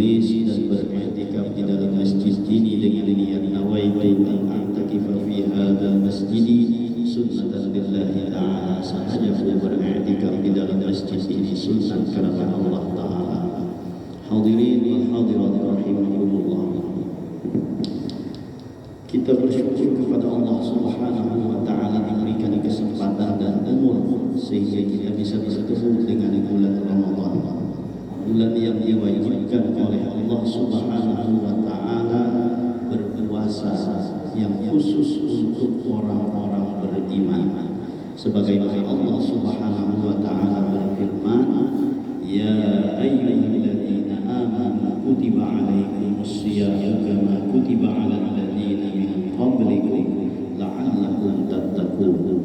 bermajlis dan beriktikaf di dalam masjid ini dengan niat nawaitu an a'takifa fi hadzal masjid sunnatan lillahi ta'ala. Sahaja beriktikaf di dalam masjid ini sunnah karena Allah Ta'ala. Hadirin wal hadirat rahimakumullah. Kita bersyukur kepada Allah Subhanahu wa Ta'ala diberikan kesempatan dan umur sehingga kita bisa bertemu dengan bulan Ramadan, bulan yang diwajibkan oleh Allah Subhanahu wa Ta'ala berpuasa yang khusus untuk orang-orang beriman. Sebagaimana Allah Subhanahu wa Ta'ala berfirman, ya ayyuhalladzina amanu kutiba alaikumus syiyamu kama kutiba alal ladzina min qablikum la'allakum tattaqun.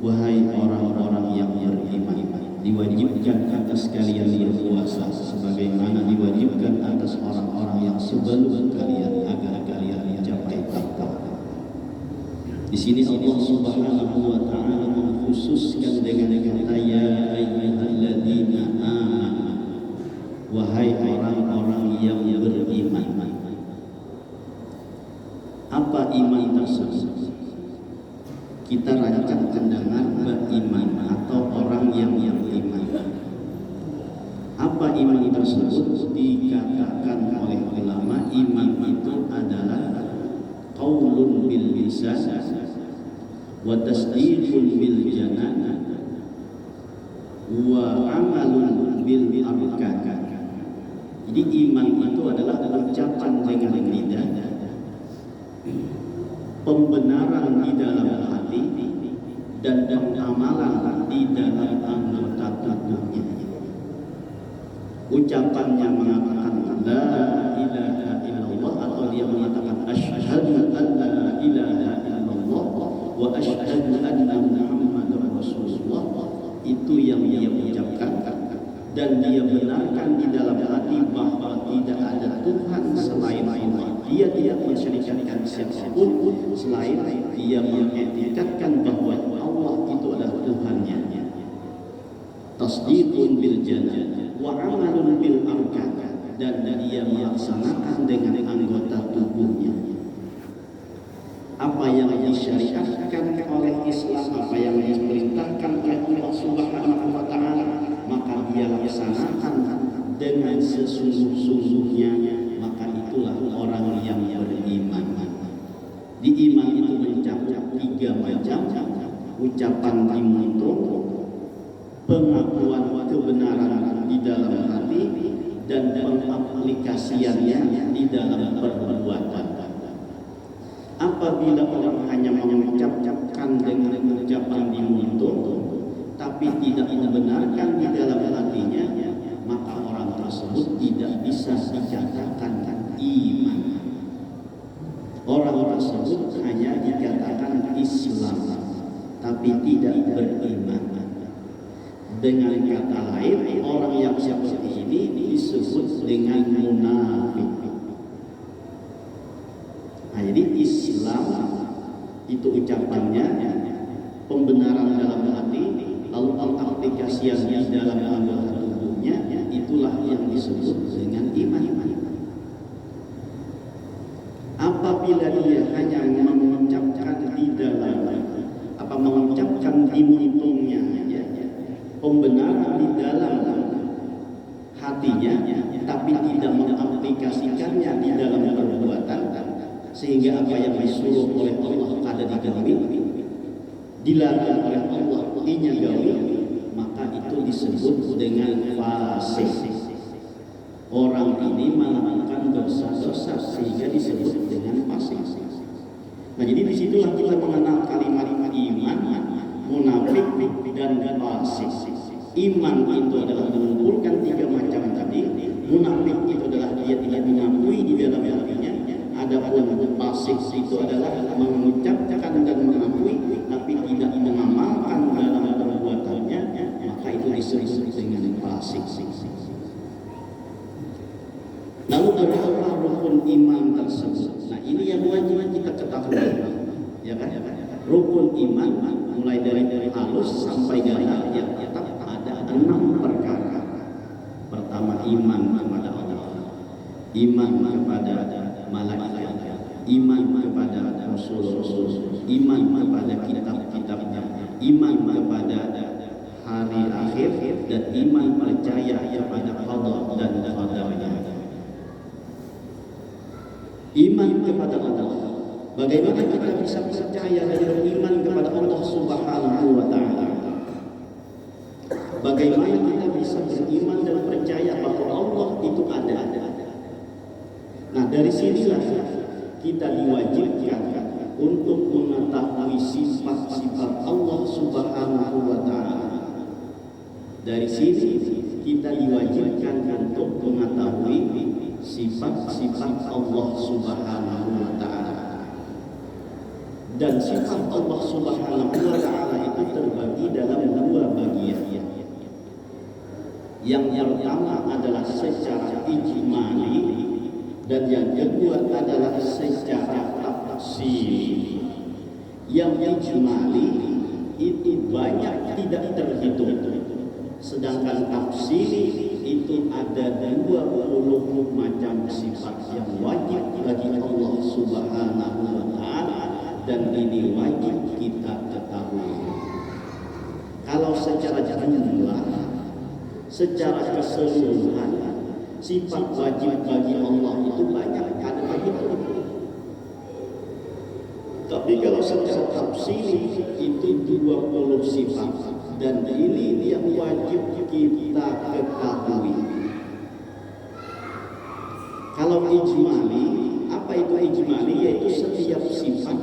Wahai orang-orang yang beriman, diwajibkan atas kalian berpuasa sebagaimana diwajibkan atas orang-orang yang sebelum kalian agar kalian mencapai takwa. Di sini Allah Subhanahu wa Ta'ala mengkhususkan dengan kata ya ayyuhalladzina amanu, wahai orang-orang yang beriman. Apa iman tersebut? Kita rancangkan dengan beriman atau orang yang beriman. Apa iman tersebut? Dikatakan oleh ulama, iman itu adalah qaulun bil lisan wa tasdiqun bil janan wa amalun bil arkan. Jadi iman itu adalah ucapan dengan lidah, pembenaran di dalam hati, dan amalan di dalam anggota tubuhnya. Ucapannya mengatakan la ilaha illallah, atau dia mengatakan asyhadu an la ilaha illallah wa asyhadu anna muhammadar rasulullah, itu yang dia ucapkan, dan dia benarkan di dalam hati bahwa tidak ada Tuhan selain Allah. Dia tidak mensyirikkan siapapun selain dia mengiktikadkan bahwa Allah itu adalah Tuhannya. Tasdiqun bil janan wa amalun bil arkan, dan dia melaksanakan dengan anggota tubuhnya. Apa yang disyariatkan oleh Islam, apa yang diperintahkan oleh Allah Subhanahu wa Ta'ala, maka dia laksanakan dengan sesungguh-sungguhnya, maka itulah orang yang beriman. Di iman itu mencakup 3 macam: ucapan di mulut, pengakuan kebenaran di dalam hati, dan pengaplikasiannya di dalam perbuatan. Apabila orang hanya mengucapkan dengan ucapan di mulut tapi tidak membenarkan di dalam hatinya, maka orang tersebut tidak bisa dikatakan iman. Orang tersebut hanya dikatakan Islam tapi tidak beriman. Dengan kata lain, orang yang seperti ini disebut dengan munafik. Nah, jadi Islam itu ucapannya, pembenaran dalam hati, lalu aplikasian di dalam anggota tubuhnya, itulah yang disebut dengan iman. Apabila dia hanya mengucapkan di dalam, mengucapkan di mulutnya, pembenaran di dalam hatinya, tapi tidak mengaplikasikannya di dalam perbuatan, sehingga apa yang disuruh oleh Allah kada digawi, dilarang oleh Allah inya gawi, maka itu disebut dengan fasik. Orang ini melakukan dosa-dosa sehingga disebut dengan fasik. Nah, jadi disitulah kita mengenal kalimat iman, munafik, dan fasik. Iman itu adalah mengumpulkan 3 macam tadi. Munafik itu adalah dia tidak mengakui di dalam hatinya. Adapun fasik itu adalah mengucapkan dan mengakui tapi tidak mengamalkan dalam perbuatannya, maka itu disebut dengan fasik. Lalu berapa rukun iman tersebut? Nah, ini yang wajib kita ketahui, ya kan? Rukun iman mulai dari halus sampai ganas, ya tetap ada 6 perkara. Pertama, iman kepada Allah. iman kepada malaikat, iman kepada rasul-rasul, iman kepada kitab-kitabnya, iman kepada hari akhir, dan iman percaya kepada qada dan qadarnya. Iman kepada Allah. Bagaimana kita bisa percaya dan beriman kepada Allah Subhanahu wa taala? Bagaimana kita bisa beriman dan percaya bahwa Allah itu ada? Nah, dari sinilah kita diwajibkan untuk mengetahui sifat-sifat Allah Subhanahu wa taala. Dari sini kita diwajibkan untuk mengetahui sifat-sifat Allah Subhanahu wa taala. Dan sifat Allah Subhanahu wa taala itu terbagi dalam dua bagian. Yang pertama adalah secara ijmali dan yang kedua adalah secara tafsiri. Yang ijmali itu banyak tidak terhitung, sedangkan tafsiri itu ada 20 macam sifat yang wajib bagi Allah Subhanahu wa taala, dan ini wajib kita ketahui. Kalau secara jumlah, secara keseluruhan, sifat wajib bagi Allah itu banyak, ada begitu. Tapi kalau secara tafsiri itu 20 sifat, dan ini yang wajib kita ketahui. Kalau ijmali, apa itu ijmali? Yaitu setiap sifat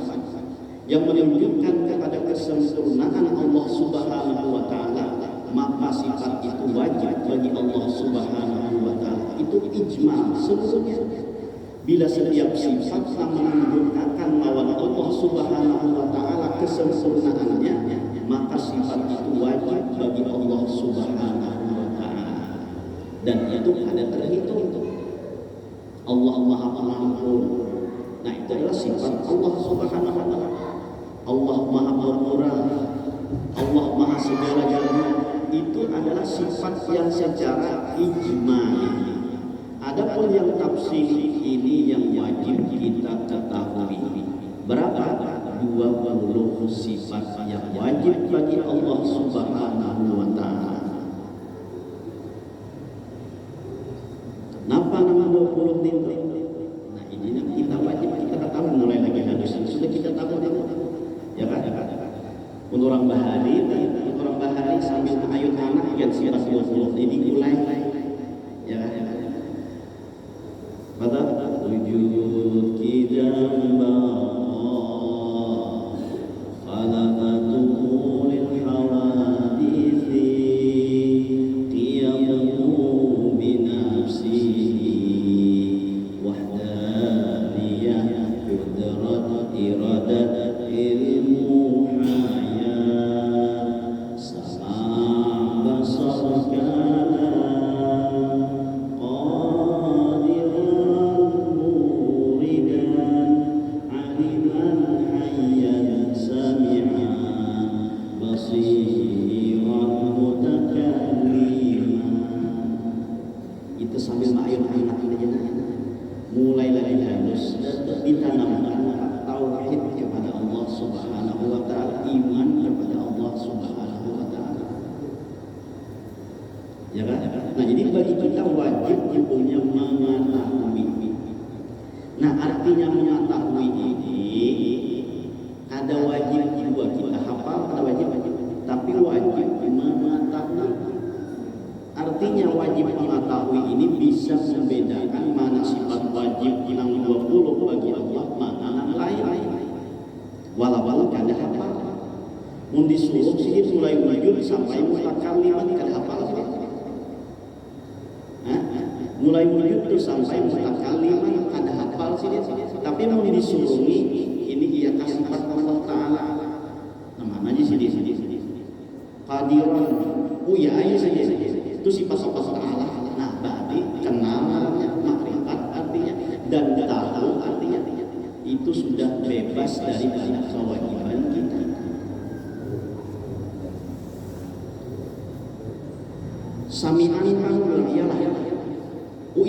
yang menunjukkan kepada kesempurnaan Allah Subhanahu wa taala, maka sifat itu wajib bagi Allah Subhanahu wa taala. Itu ijmal seluruhnya. Bila setiap sifat menunjukkan lawan Allah Subhanahu wa taala kesempurnaannya, maka sifat itu wajib bagi Allah Subhanahu wa taala. Dan itu ada terhitung. Allah Maha Pengampun. Nah, itu adalah sifat Allah Subhanahu wa taala. Allah Maha Pemurah. Allah Maha segala-galanya. Itu adalah sifat yang secara ijmali. Adapun yang tafsiri ini yang wajib kita ketahui. Berapa? 20 sifat yang wajib bagi Allah Subhanahu wa taala. Kenapa nama 20 titik? Nah, ini yang kita wajib kita ketahui mulai lagi hadis. Sudah kita tahu ya kan? Untuk orang bahari sambil ayat anak yang sifat 20 ini mulai ya kan? Maka wujud kidam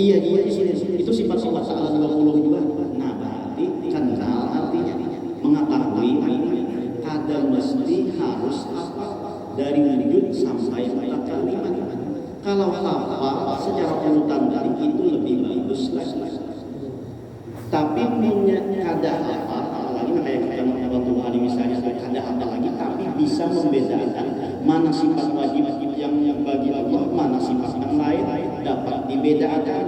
iya di sini itu sifat Allah Ta'ala 20 juga. Nah berarti kenal artinya mengetahui kada mesti harus apa dari wujud sampai kalimat. Kalau hafal secara urutan dari itu lebih bagus lagi. Tapi punya kada hafal, apalagi kayak kita waktu hari misalnya kada hafal lagi, tapi bisa membedakan mana sifat wajib yang bagi Allah, mana sifat yang lain dapat dibedakan,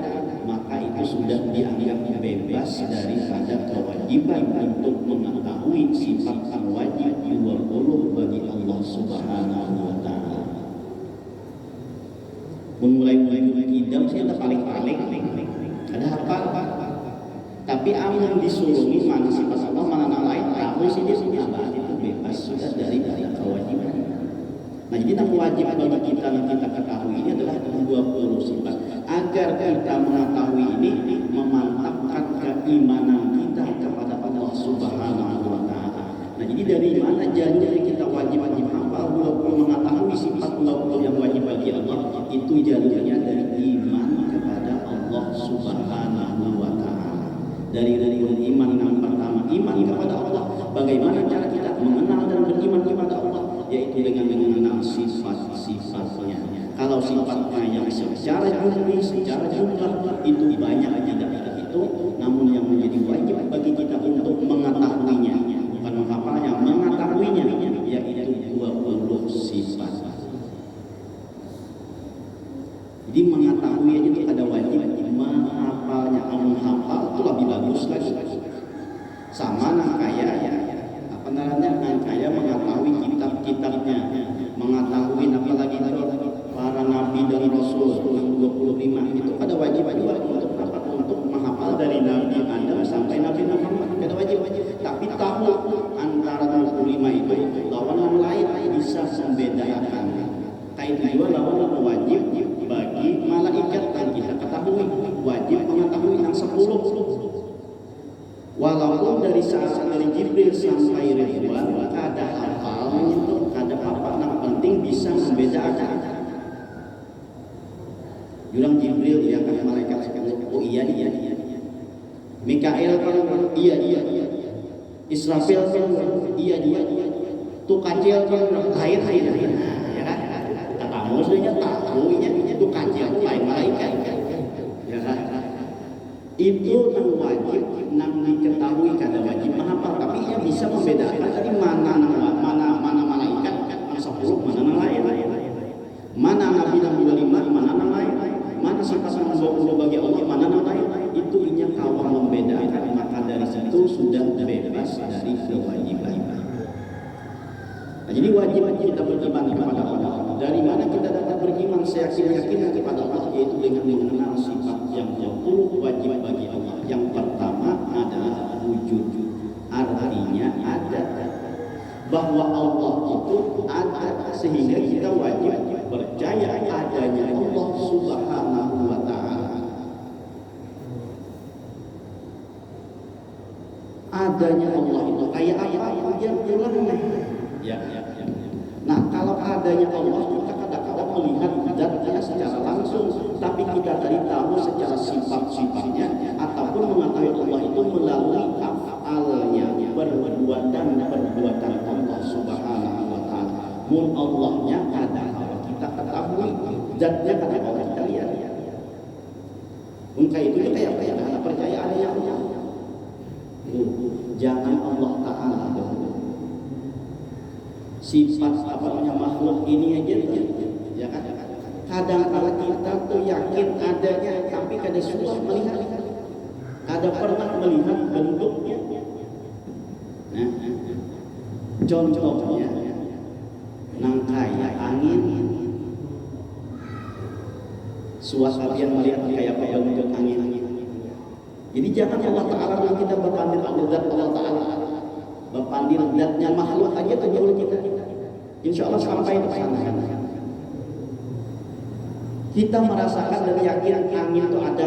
maka itu sudah dianggap bebas daripada kewajiban untuk mengetahui sifat yang wajib 20 bagi Allah Subhanahu wa Ta'ala. Mulai idam sih ada paling-paling ada apa? Tapi amun disuruhi mana sifat Allah mana yang lain, tahu sih dia itu bebas sudah dari kewajiban. Nah jadi yang wajib bagi kita yang kita ketahui ini adalah 20 sifat. Agar kita mengetahui ini memantapkan keimanan kita kepada Allah Subhanahu wa Ta'ala. Nah jadi dari mana jalurnya kita wajib hafal 20 mengetahui sifat 20 yang wajib bagi Allah, itu jalurnya dari iman kepada Allah Subhanahu wa Ta'ala. Dari iman yang pertama, iman kepada Allah. Bagaimana cara kita mengenal dan beriman kepada Allah? Yaitu dengan mengenal sifat-sifatnya. Kalau sifatnya yang secara jumlah itu banyak tidak itu, namun yang menjadi wajib bagi kita untuk mengetahuinya, bukan menghafalnya, mengetahuinya, yaitu 20 sifat. Jadi mengetahui itu ada wajib, menghafalnya, menghafal itu lebih bagus lagi. Sama nah kayak apa namanya, kayak mengetahui kitab-kitabnya, mengetahui apalagi itu para nabi dan rasul yang 25 itu ada wajib juga untuk apa? Untuk menghafal dari Nabi Adam sampai Nabi Muhammad, ada wajib. Tapi tahu antara 25 itu lawan yang lain bisa membedakan. Kayak juga lawan yang wajib bagi malaikat yang kita ketahui, wajib mengetahui yang 10. Walaupun dari saat dari Jibril sampai Ridwan ada hafal itu, ada apa yang penting bisa membedakan. Jurang Jibril ya kan malaikat oh iya. Mikael kan iya. Israfil kan iya. Tukacil kan lain ya kan. Katamu sebenarnya tahu nya tukacil lain malaikat ya kan. Itu yang wajib nang diketahui kada wajib menghafal, tapi ia bisa membedakan tadi mana malaikat yang 10, mana yang lain, mana nabi yang 25, mana yang lain, mana sifat yang 20 bagi Allah, mana yang lain. Itu inya kawan membedakan, maka dari situ sudah bebas dari kewajiban. Nah, jadi wajib kita beriman kepada Allah. Dari mana kita dapat beriman seyakin-yakinnya kepada Allah? Yaitu dengan mengenal sifat yang 20 wajib bagi Allah. Yang pertama adalah wujud, artinya ada, bahwa Allah itu ada, sehingga kita wajib percaya adanya Allah Subhanahu wa Ta'ala. Adanya Allah itu kayak apa? Yang ulangnya. Ya. Nah, kalau adanya Allah, kita kadang-kadang melihat zatnya secara langsung, tapi kita tadi tahu secara sifat-sifatnya, ataupun mengetahui Allah itu melalui af'alnya, perbuatan Allah Subhanahu wa Ta'ala. Mun Allahnya ada, kita ketahui, zatnya kadang-kadang kita lihat. Mungkin itu kayak kita percaya adanya Allah. Jangan Allah Ta'ala dahulu. Sifat apa namanya makhluk ini aja ya kan. Kadang-kala kita tuh yakin adanya, tapi kada sudah melihat, kada pernah melihat bentuknya. Nah, contohnya nang kaya angin, suasana yang melihat kayak apa bentuk angin. Jadi jangan Allah Ta'ala yang kita berpandil zat Allah Ta'ala, berpandil zatnya makhluk aja tujuan kita. Insya Allah sampai ke sana. Kita merasakan dan yakin angin itu ada.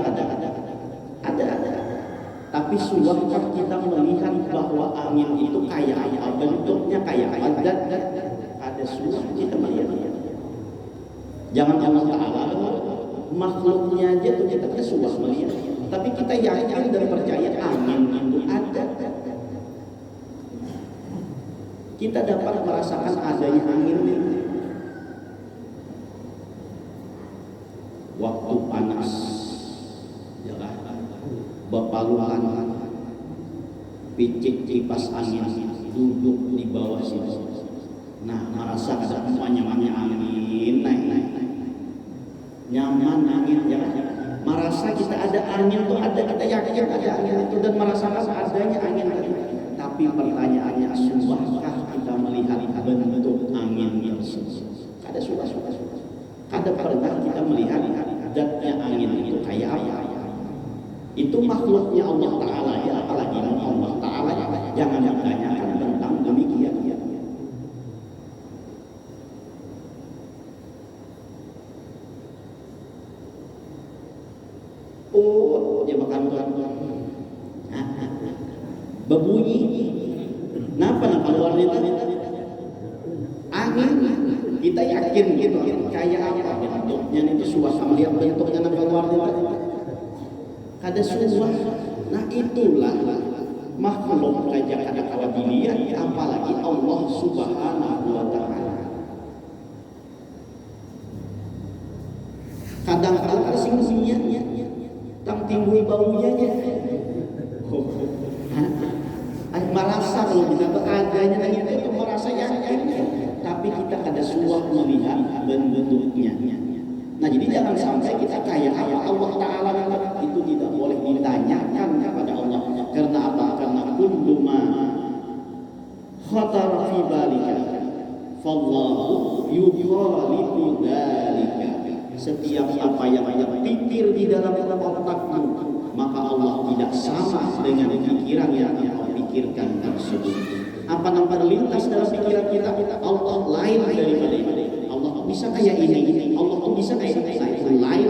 Tapi sudah kita melihat bahwa angin itu kayak apa, bentuknya kayak apa, dan ada sudah kita melihat. Jangan Allah Ta'ala makhluknya aja tuh kita suah melihat, tapi kita yakin dan percaya angin itu ada. Kita dapat merasakan adanya angin ini waktu panas, ya kan? Bepaluan, picik kipas angin, duduk di bawah situ. Nah, merasa ada nyamannya angin naik. Nyaman angin, ya kan? Merasa kita ada angin tuh ada yakin ada angin itu dan merasakan adanya angin tadi. Tapi pertanyaannya, sudahkah kita melihat bentuk angin tersebut? Ada suka. Ada pernah kita melihat zatnya angin itu kayak apa? Itu makhluknya Allah Ta'ala ya, apalagi Allah Ta'ala jangan ditanyakan tentang demikian. Oh, dia makan berbunyi. Kenapa keluar itu? Angin. Kita yakin gitu. Kayak apa bentuknya itu suasana lihat bentuknya keluar itu. Ada suah. Nah itulah makhluk ada kawabilian, apalagi Allah Subhanahu wa Ta'ala. Kadang-kadang sing-singnya tang timbul baunya merasa kalau kita adanya itu merasa yakin, tapi kita ada suah melihat bentuknya. Nah jadi jangan sampai kita kayak apa Allah Ta'ala itu tidak boleh ditanyakan kepada Allah. Karena apa? Karena kullu ma khatara fi balika fallahu yukhalifu dzalika. Setiap apa yang pikir di dalam otakmu, maka Allah tidak sama dengan pikiran yang kau pikirkan tersebut. Apa yang terlintas dalam pikiran kita, Allah lain daripada ini. Allah bisa kayak ini, Allah bisa kayak ini, lain.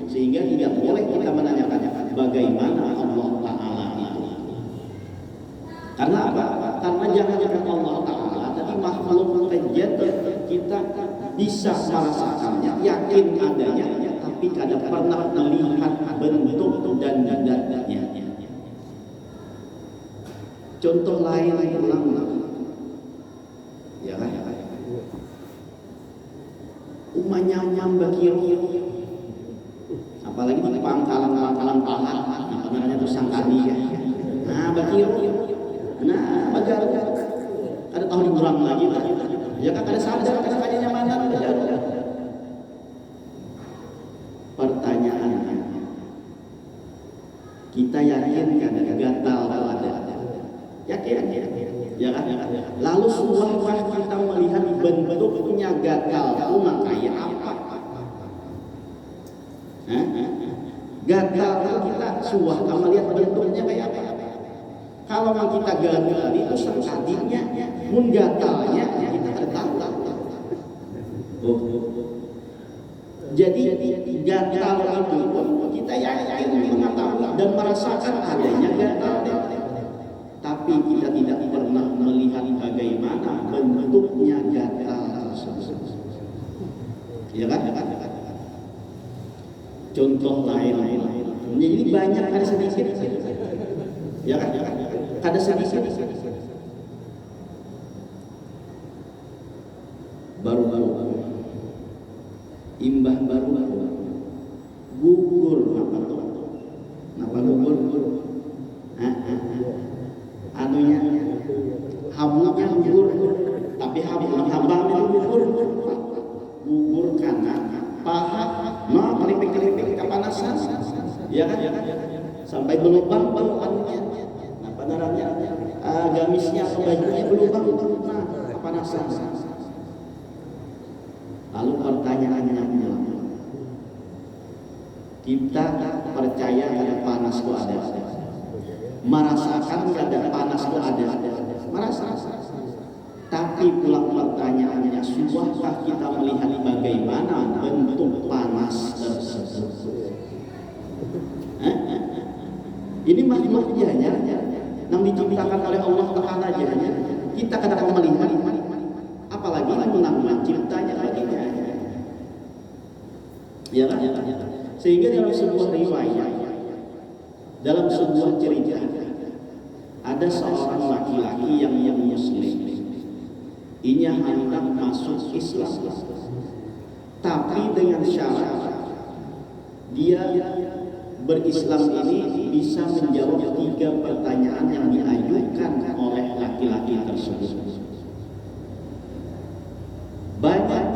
Sehingga tidak boleh kita menanyakan bagaimana Allah Ta'ala itu. Karena apa? Karena jangan Allah Ta'ala tadi makhluk kejadian kita bisa merasakannya, yakin adanya, tapi kadang pernah melihat bentuk dan dadanya. Contoh lain ulang, ya kan? Umanyam bakir, apalagi di pangkalan pahat, namanya itu sangkadi ya. Nah bakir, nah bajar, ada tahun kurang lagi lah. Ya kan ada sadar kayaknya mana bajar. Pertanyaannya, kita yakin kan gatal kalau ada? Yakin, ya kan? Lalu suahkah kita melihat bentuknya gagal itu kayak apa? Gagal kita suahkah melihat bentuknya kayak apa? Kalau kita gagal itu sangkadinya, mun gatalnya kita ada tahu. Jadi gatal itu kita yakin mengetahui dan merasakan adanya gatal. Tapi kita tidak pernah melihat bagaimana bentuknya gatal tersebut. Ya kan? Contoh lain. Jadi banyak ada sedikit. Ya kan? Ada sedikit. Baru-baru. Imbah baru-baru. Gugur apa tuh? Kenapa gugur? Anunya hablunya gugur, tapi habangnya gugur karena paha kelipik kepanasan, ya kan? Sampai berlubang anunya, apa namanya? Gamisnya atau bajunya berlubang, kepanasan. Lalu pertanyaannya, kita percaya ada panas itu ada? Merasakan ada panas itu ada, merasa. Tapi pulang pertanyaannya, sudahkah kita melihat bagaimana bentuk panas tersebut? Ini makhluknya yang diciptakan oleh Allah Ta'ala aja. Kita kadang melihat, apalagi menciptanya baginya. Ya kan? Sehingga dalam sebuah riwayat, dalam sebuah cerita, ada seorang laki-laki yang muslim. Ia hendak masuk Islam, tapi dengan syarat dia berislam ini bisa menjawab 3 pertanyaan yang diajukan oleh laki-laki tersebut. Banyak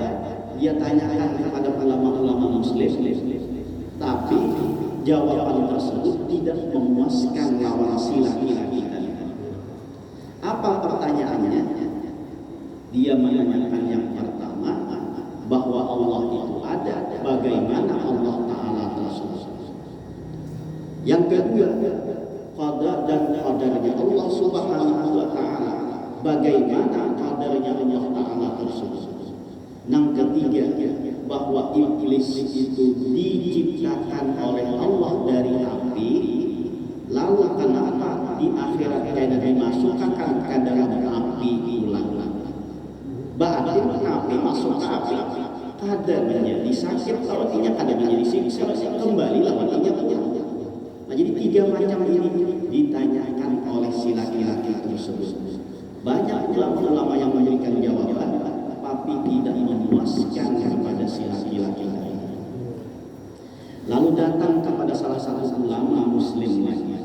dia tanyakan kepada ulama-ulama muslim, tapi jawaban tersebut tidak memuaskan lawan si laki-laki tadi. Apa pertanyaannya? Dia menanyakan yang pertama, bahwa Allah itu ada, bagaimana Allah Ta'ala tersebut. Yang kedua, qada dan qadarnya Allah Subhanahu wa Ta'ala, bagaimana qadarnya Allah Ta'ala tersebut. Yang ketiga, bahwa iblis itu diciptakan oleh Allah dari api, lalu kenapa di akhirat tidak dimasukkan ke dalam api ulang? Berarti api masuk ke api, kadarnya disakit, lawannya kadarnya disiksa, kembali lawannya pulang. Nah, jadi 3 macam ini ditanyakan oleh si laki-laki tersebut. Banyak ulama-ulama yang memberikan jawaban, tapi tidak memuaskan kepada si laki-laki. Lalu datang kepada salah satu ulama muslim lainnya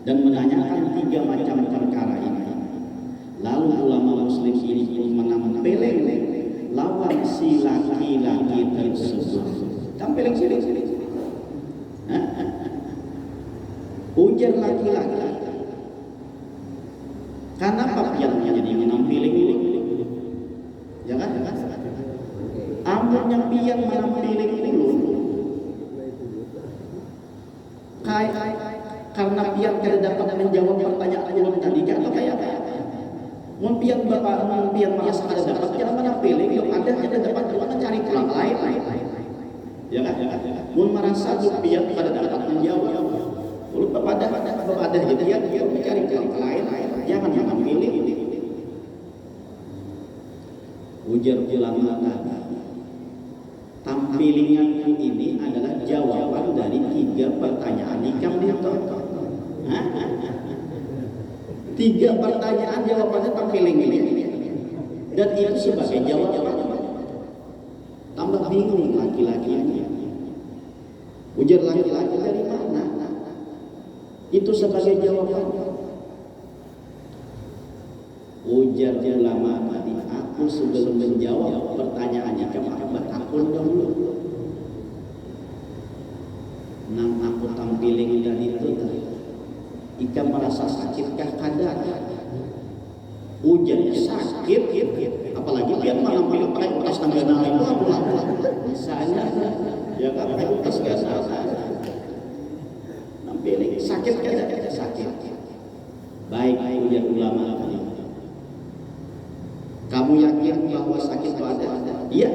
dan menanyakan 3 macam perkara ini. Lalu ulama muslim ini pun menampeleng lawan si laki-laki tersebut. Tampeleng sini. Ujar laki-laki, kenapa yang jadi menampileng ini? Ya kan? Amun yang pian menampileng dulu, karena pian tidak dapat menjawab pertanyaan yang tadi, atau kayak apa? Mun pian bapak, mun pian merasa ada dapat, jangan menampileng, yang ada dapat, jangan cari pulang lain. Ya kan? Mun merasa pian pada dapat menjawab, lalu kepada jadi dia mencari pulang lain, jangan menampileng. Ujar ulama tadi, tampilingan ini adalah jawaban dari 3 pertanyaan ikam dia. 3 pertanyaan jawabannya tampiling ini, dan itu sebagai jawaban. Tambah bingung laki-laki ini. Ujar laki-laki, dari mana itu sebagai jawaban? Ujar ulama tadi, aku sebelum menjawab pertanyaannya kamu takut dulu. Nang aku tampiling dan itu Ika merasa sakitkah kadar? Ujarnya sakit, apalagi biar menampilkan pakai utas tanggana itu apa? Misalnya, ya kan pakai utas gana, nampilin sakit kadar, sakit. Baik, ujar ulama tadi. Kamu yakin bahwa sakit itu ada? Iya.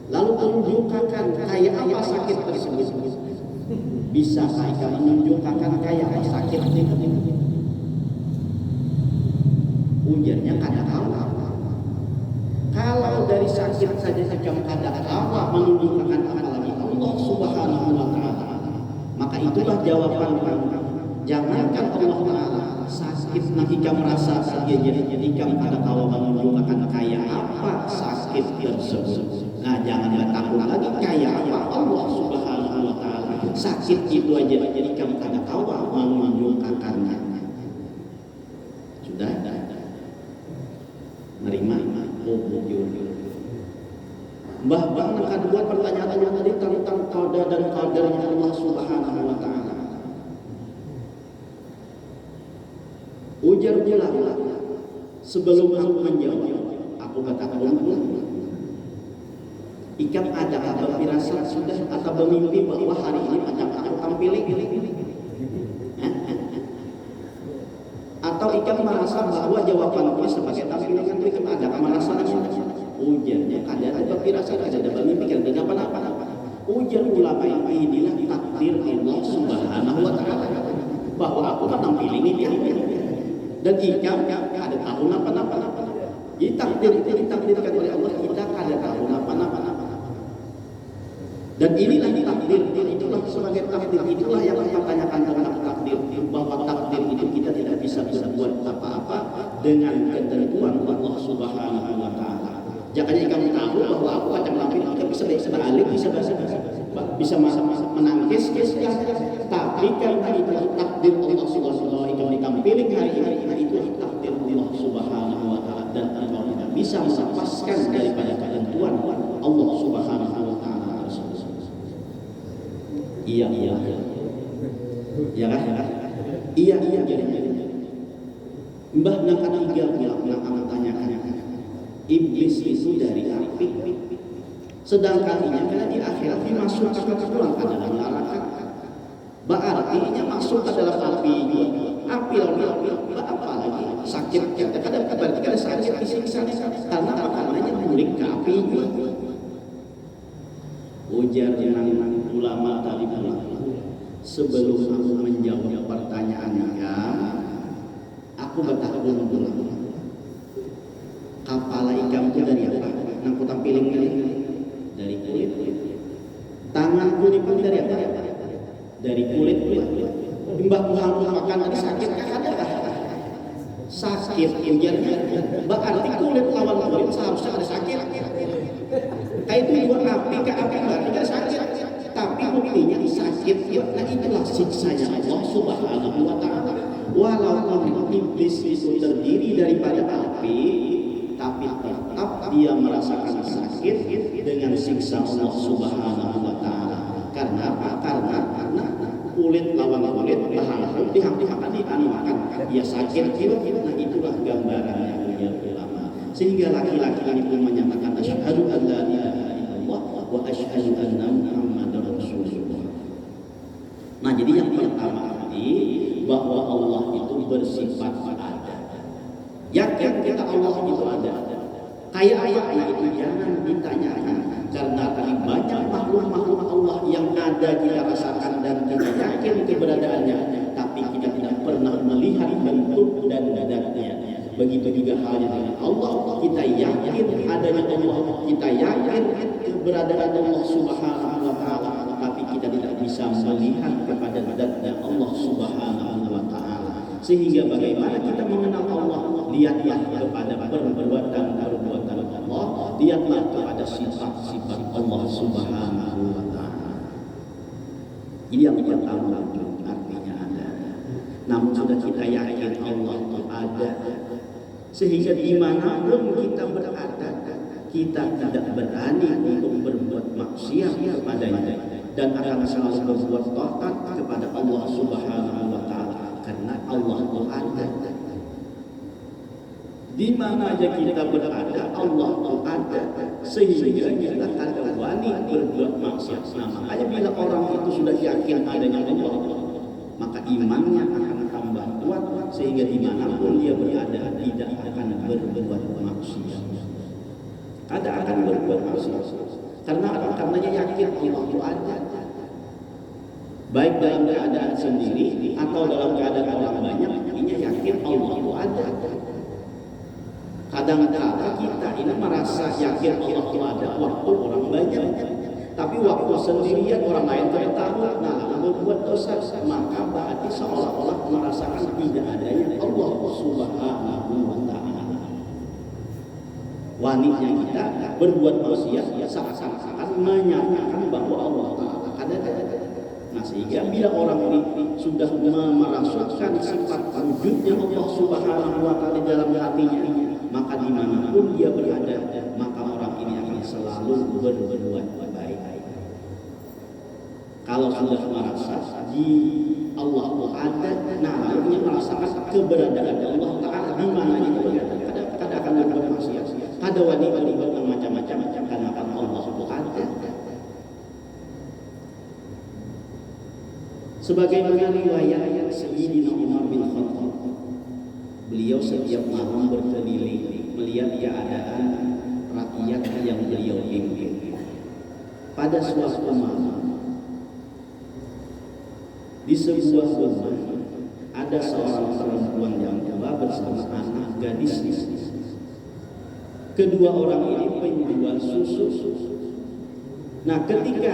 Lalu tunjukkan kayak apa sakit tersebut. Bisa saya menunjukkan kayak apa sakit itu? Ujarnya kada tahu. Kalau dari sakit saja jika kada tahu menunjukkan apalagi Allah Subhanahu wa Ta'ala, maka itulah jawaban kamu. Jangankan Allah Ta'ala, sakit nanti kamu merasa dia jadi kamu kada tahu menunjukkan kayak apa sakit tersebut. Nah, janganlah takut lagi kayak apa Allah Subhanahu wa Ta'ala. Sakit itu aja jadi kamu kada tahu menunjukkannya. Sudah nerima bujur. Mbah akan buat pertanyaan yang tadi tentang qada dan qadarnya Allah Subhanahu wa Ta'ala. Ujar sebelum aku menjawab, aku katakan ikam ada atau firasat sudah atau bermimpi bahwa hari ini akan aku tampilin, atau ikam merasa bahwa jawaban ini sebagai tampilan itu ikam ada merasa ujarnya ada firasat ada bermimpi ada apa-apa. Ujar ulama yang inilah takdir Allah Subhanahu wa Ta'ala bahwa aku kan tampilin ini dan ikam ada tahu apa-apa. Jadi takdir itu ditakdirkan oleh Allah, kita ada tahu apa-apa. Dan inilah takdir, itulah sebagai takdir, itulah yang mempertanyakan tentang takdir, bahwa takdir itu kita tidak bisa berbuat apa-apa dengan ketentuan Allah Subhanahu wa Ta'ala. Jangan kamu tahu bahwa aku akan tampil, kita bisa balik, bisa menangkis, tapi karena itu takdir Allah Subhanahu wa Ta'ala itu ditampilkan hari ini, itu takdir Allah Subhanahu wa Ta'ala, dan engkau tidak bisa melepaskan daripada ketentuan Allah Subhanahu wa Ta'ala. Iya kan? Iya. Mbah nang ketiga bilang tanyakan. Iblis itu dari api. Sedangkan karena di akhirat masuk ke dalam neraka. Berarti masuk ke dalam api. Api apa lagi? Sakit. Kadang berarti ada sakit disiksa karena makanannya mulik ke api. Ujar dengan ulama tadi sebelum aku menjawab pertanyaannya, aku bertanya dulu. Kepala ikan itu dari apa? Nang ku tampilin dari kulit. Tangan kulit pun dari apa? Dari kulit. Mbah Tuhan makan tadi sakit ada? Sakit ujarnya. Berarti kulit lawan kulit seharusnya ada sakit. Kayak itu dua api ke api tidak sakit, tapi buktinya sakit. Nah itulah siksanya Allah Subhanahu wa Ta'ala. Walaupun iblis itu terdiri daripada api, tapi tetap dia merasakan sakit dengan siksa Allah Subhanahu wa Ta'ala. Karena apa? Karena kulit lawan kulit, pihak akan dianuakan, dia sakit. Nah itulah gambarannya yang ulama. Sehingga laki-laki itu menyatakan asyhadu an la ilaha illallah wa asyhadu anna muhammadar rasulullah. Nah, jadi yang pertama tadi bahwa Allah itu bersifat ada. Yakin kita Allah itu ada. Kayak ayat itu jangan ditanyakan, karena tadi banyak makhluk Allah yang ada kita rasakan dan kita yakin keberadaannya, tapi kita tidak pernah melihat bentuk dan dadanya. Begitu juga halnya dengan Allah, kita yakin adanya Allah, kita yakin keberadaan Allah Subhanahu wa Ta'ala, tapi kita tidak bisa melihat kepada zat-nya Allah Subhanahu wa Ta'ala. Sehingga bagaimana kita mengenal Allah? Lihatlah kepada perbuatan Allah, lihatlah kepada sifat-sifat Allah Subhanahu wa Ta'ala. Ini yang pertama, artinya ada. Namun sudah kita yakin Allah itu ada, sehingga dimanapun kita berada, kita tidak berani untuk berbuat maksiat kepadanya, dan akan selalu berbuat taat kepada Allah Subhanahu wa Ta'ala, karena Allah itu ada. Di mana aja kita berada, Allah itu ada, sehingga kita tidak berani berbuat maksiat. Nah, makanya bila orang itu sudah yakin adanya Allah, maka imannya akan tambah kuat, sehingga dimanapun dia berada tidak akan berbuat maksiat. Ada akan berbuat maksiat. Karena apa? Karenanya yakin Allah itu ada. Baik dalam keadaan sendiri atau dalam keadaan orang banyak, ini yakin Allah itu ada. Kadang-kadang kita ini merasa yakin Allah itu ada waktu orang banyak, tapi waktu sendirian orang lain tidak tahu, nah berbuat dosa, maka berarti seolah-olah merasakan tidak adanya Allah Subhanahu wa Ta'ala. Wanitnya kita berbuat maksiat, seakan-akan menyatakan bahwa Allah Ta'ala ada. Nah, sehingga bila orang ini sudah merasukkan sifat wujudnya Allah Subhanahu wa Ta'ala dalam hatinya, maka dimanapun dia berada, maka orang ini akan selalu berbuat baik. Kalau sudah merasa di Allah ada, nah dia merasakan keberadaan Allah Ta'ala di mana dia berada. Kadang akan berbuat maksiat, ada wanita berbuat macam-macam karena Allah itu ada. Sebagaimana riwayat Sayyidina Umar bin Khattab, beliau setiap malam berkeliling melihat keadaan rakyat yang beliau pimpin. Pada suatu malam, di sebuah rumah ada seorang perempuan yang tua bersama anak gadisnya. Kedua orang ini penjual susu. Nah, ketika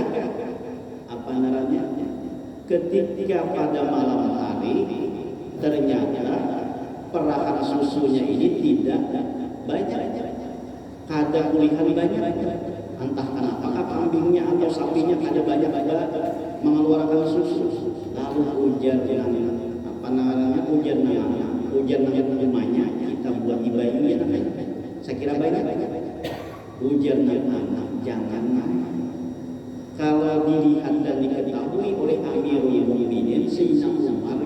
apa namanya? Ketika pada malam hari ternyata perahan susunya ini tidak banyak, kada kulihan banyak, entah kenapa kambingnya atau sapinya kada banyak mengeluarkan susu. Lalu hujan dengan apa namanya hujan namanya kita buat ibayu ya namanya. Saya kira banyak hujan anak jangan naik. Kalau dilihat dan diketahui oleh Amirul Mukminin Sayyidina Umar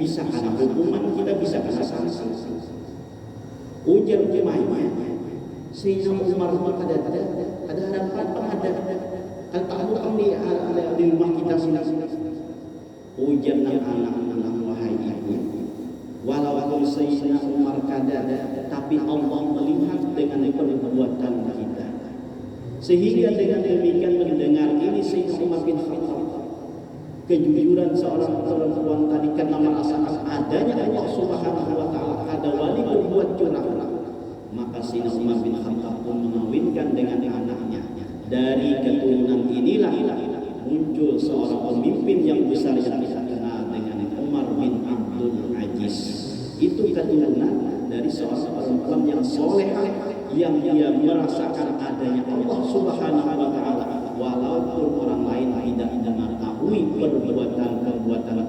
bisa kena hukuman, kita bisa kena sanksi. Ujar jemaahnya Sayyidina Umar ada harapan ada kan tahu kami ada di rumah kita sini. Ujar anak-anak wahai ibu, walaupun Sayyidina Umar kada, tapi Allah melihat dengan perbuatan kita. Sehingga dengan demikian mendengar ini Sayyidina Umar bin Khattab, kejujuran seorang perempuan tadi karena merasakan adanya Allah Subhanahu wa taala ada wali berbuat curang, maka Sayyidina Umar bin Khattab pun mengawinkan dengan anaknya. Dari keturunan inilah muncul seorang pemimpin yang besar yang kita kenal dengan Umar bin Abdul Aziz. Itu keturunan dari seorang perempuan yang soleh, yang dia merasakan adanya Allah Subhanahu wa taala walaupun orang lain tidak mengetahui perbuatan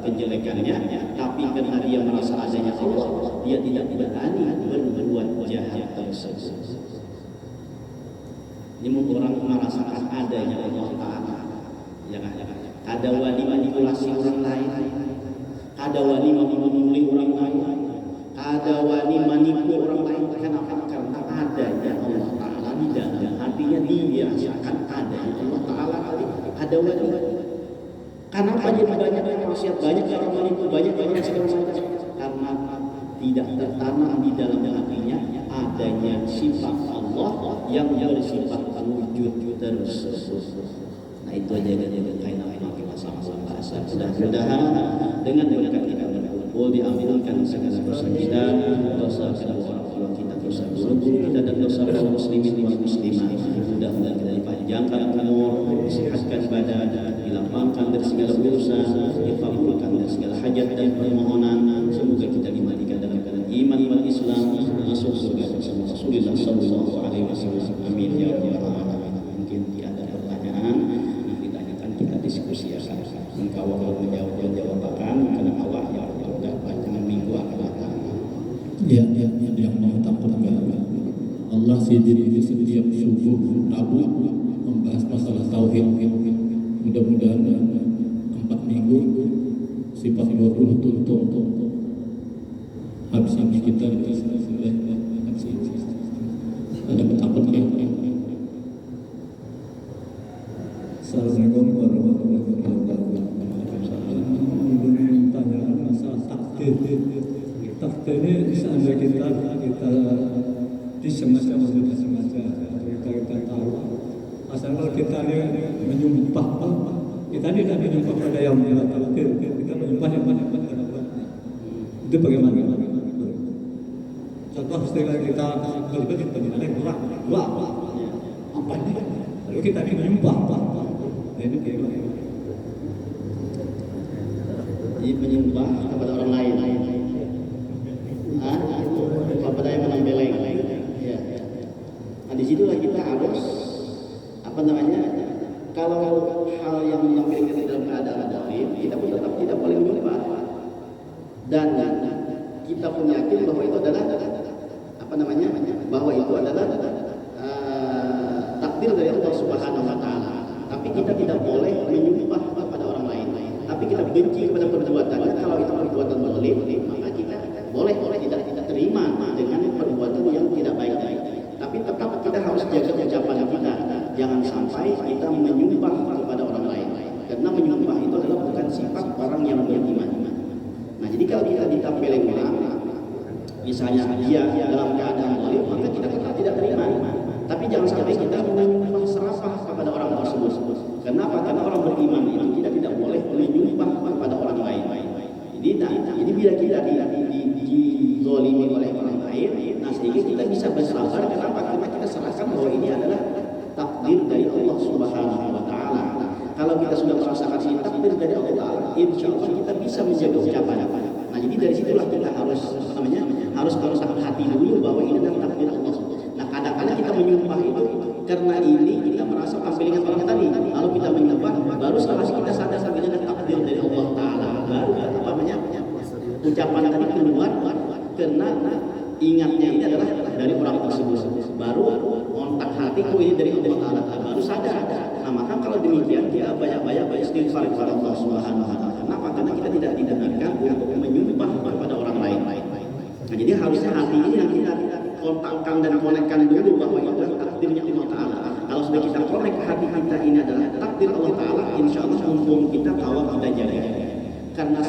kejelekannya, tapi karena dia merasa adanya Allah, dia tidak berani berbuat jahat tersebut. Ini orang merasakan adanya Allah Taala, jangan ada wani manipulasi orang lain, ada wani memulih orang lain, ada wani manipu orang lain. Kenapa? Karena adanya Allah Taala di dalam hatinya, dia rasakan adanya Allah Taala ada wani. Kenapa jadi banyak maksiat, banyak orang manipu, banyak segala macam? Karena tidak tertanam di dalam hatinya adanya sifat Allah yang bersifat wujud terus. Nah itu aja kaitan kita sama-sama bahasa. Mudah-mudahan dengan kita berkumpul diambilkan segala dosa kita, dosa kedua orang tua kita, dosa guru kita dan dosa kaum muslimin dan muslimat. Mudah-mudahan kita dipanjangkan umur, disehatkan badan, dilapangkan dari segala urusan, dikabulkan dari segala hajat dan permohonan. Semoga kita dimandikan dalam keadaan iman dan Islam, masuk surga bersama Rasulullah sallallahu alaihi wasallam. Amin ya rabbal alamin. Mungkin tiada pertanyaan, nanti tanyakan kita diskusi ya. Engkau kalau menjawab-jawabakan karena awak ya sudah panjangan minggu akan datang. Ya, yang mau takut enggak? Allah sendiri di setiap subuh Rabu membahas masalah tauhid. Mudah-mudahan 4 minggu sifat 20 tuntut habis kita sudah ada takut ya. Assalamualaikum warahmatullahi wabarakatuh. Tanya masalah takdir. Takdir ini seandainya kita disengaja atau disengaja kita tahu. Asal kalau kita ini menyumpah, kita tidak menyumpah pada yang takdir, kita menyumpah yang mana. Itu bagaimana? Contoh setelah kita berlibat kita dua apa ini? Lalu kita ini menyumpah ini bagaimana? Jadi menyumpah kepada orang lain, kepada yang menambeleng. Ya. Nah disitulah kita harus apa namanya? Kalau hal yang menyambeleng kita dalam keadaan dhaif, kita pun tetap tidak boleh menyumpah. Dan kita pun yakin bahwa itu adalah apa namanya? Bahwa itu adalah takdir dari Allah Subhanahu wa taala. Tapi kita tidak boleh menyumpah kepada orang lain. Tapi kita benci kepada perbuatannya. Kalau itu perbuatan zalim, maka kita boleh tidak terima dengan perbuatan yang tidak baik. Tapi tetap kita harus jaga ucapan kita. Jangan sampai kita menyumpah kepada orang lain. Karena menyumpah itu adalah bukan sifat orang yang beriman. Nah, jadi kalau kita ditampilkan orang, misalnya dia dalam keadaan zalim, maka kita tetap tidak terima. Tapi jangan sampai kita menyumpah serapah kepada orang tersebut. Kenapa? Karena orang beriman itu tidak boleh menyumpah kepada orang lain. Jadi bila kita dizalimi oleh orang lain, nah sehingga kita bisa bersabar. Kenapa? Karena kita serahkan bahwa ini adalah takdir dari Allah Subhanahu wa taala. bisa menjaga ucapan. Nah, jadi dari situlah kita harus harus hati dulu bahwa ini adalah takdir Allah. Nah, kadang-kadang kita menyumpah itu karena ini kita merasa tampilan orang tadi. Lalu kita menyumpah, baru setelah kita sadar ini adalah takdir dari Allah Taala. Baru ucapan tadi keluar karena ingatnya ini adalah dari orang tersebut. Baru kontak hatiku ini dari Allah Taala. Baru sadar. Nah, maka kalau demikian kita banyak-banyak istighfar kepada Allah Subhanahu wa taala. Kenapa? Karena kita tidak didengarkan untuk menyumpah kepada orang lain. Nah, jadi harusnya hati ini yang kita kontakkan dan konekkan dulu bahwa itu adalah takdirnya Allah Taala. Kalau sudah kita konek hati kita ini adalah takdir Allah Taala, insya Allah mumpung kita kawal kita jaga. Karena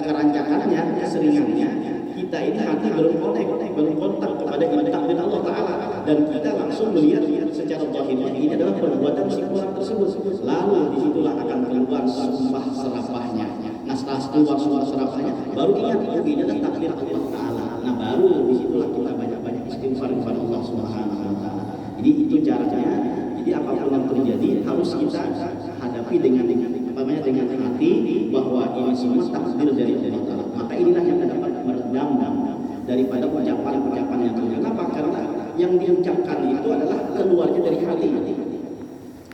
kerancangannya, keseringannya kita ini hati belum kontak kepada takdir Allah Taala, dan kita langsung melihat secara zahirnya ini adalah perbuatan si orang tersebut. Lalu disitulah akan keluar sumpah serapahnya. Nah, setelah keluar sumpah serapahnya, baru ingat ini adalah takdir Allah Taala. Nah, baru disitulah kita banyak-banyak istighfar kepada Allah Subhanahu wa taala. Jadi itu caranya. Jadi apapun yang terjadi harus kita hadapi dengan hati bahwa ini semua takdir dari Allah Taala. Maka inilah yang dapat meredam daripada ucapan-ucapan yang keluar. Kenapa? Karena yang diucapkan itu adalah keluarnya dari hati.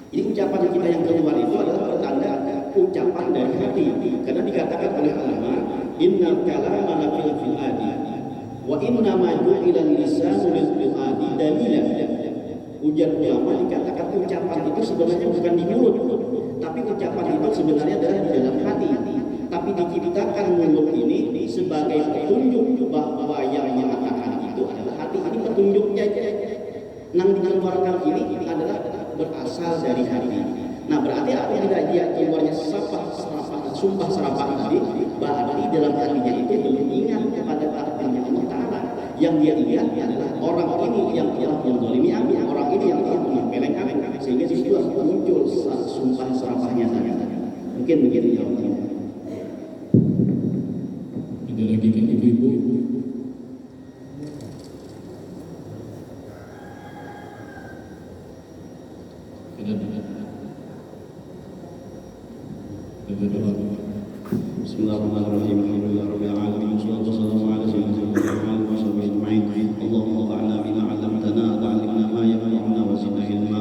Jadi ucapan kita yang keluar itu adalah pertanda ucapan dari hati. Karena dikatakan oleh ulama, innal kalama la fil fuadi wa inna ma ju'ila lisanu lil fuadi dalilan. Ujar ulama dikatakan ucapan itu sebenarnya bukan di mulut, tapi ucapan itu sebenarnya adalah di dalam hati. Tapi diciptakan mulut ini sebagai petunjuk bahwa yang mengatakan itu adalah hati. Ini petunjuknya. Yang dikeluarkan ini adalah berasal dari hati. Nah, berarti apabila dia keluarnya sumpah serapah tadi, berarti dalam hatinya itu belum ingat kepada takdirnya Allah Taala. Yang dia ingat adalah orang ini yang telah menzalimi kami, orang ini yang telah menyepelekan kami, sehingga di situ muncul sumpah serapahnya tadi. Mungkin begitu jawabannya. Ada lagi kan ibu-ibu? Bismillahirrahmanirrahim. Alhamdulillahirabbil alamin. Wassalatu wassalamu ala sayyidina Muhammad wa sahbihi ajma'in. Allahumma fa'alna bima 'allamtana wa 'allimna ma yanfa'una wa zidna ilma.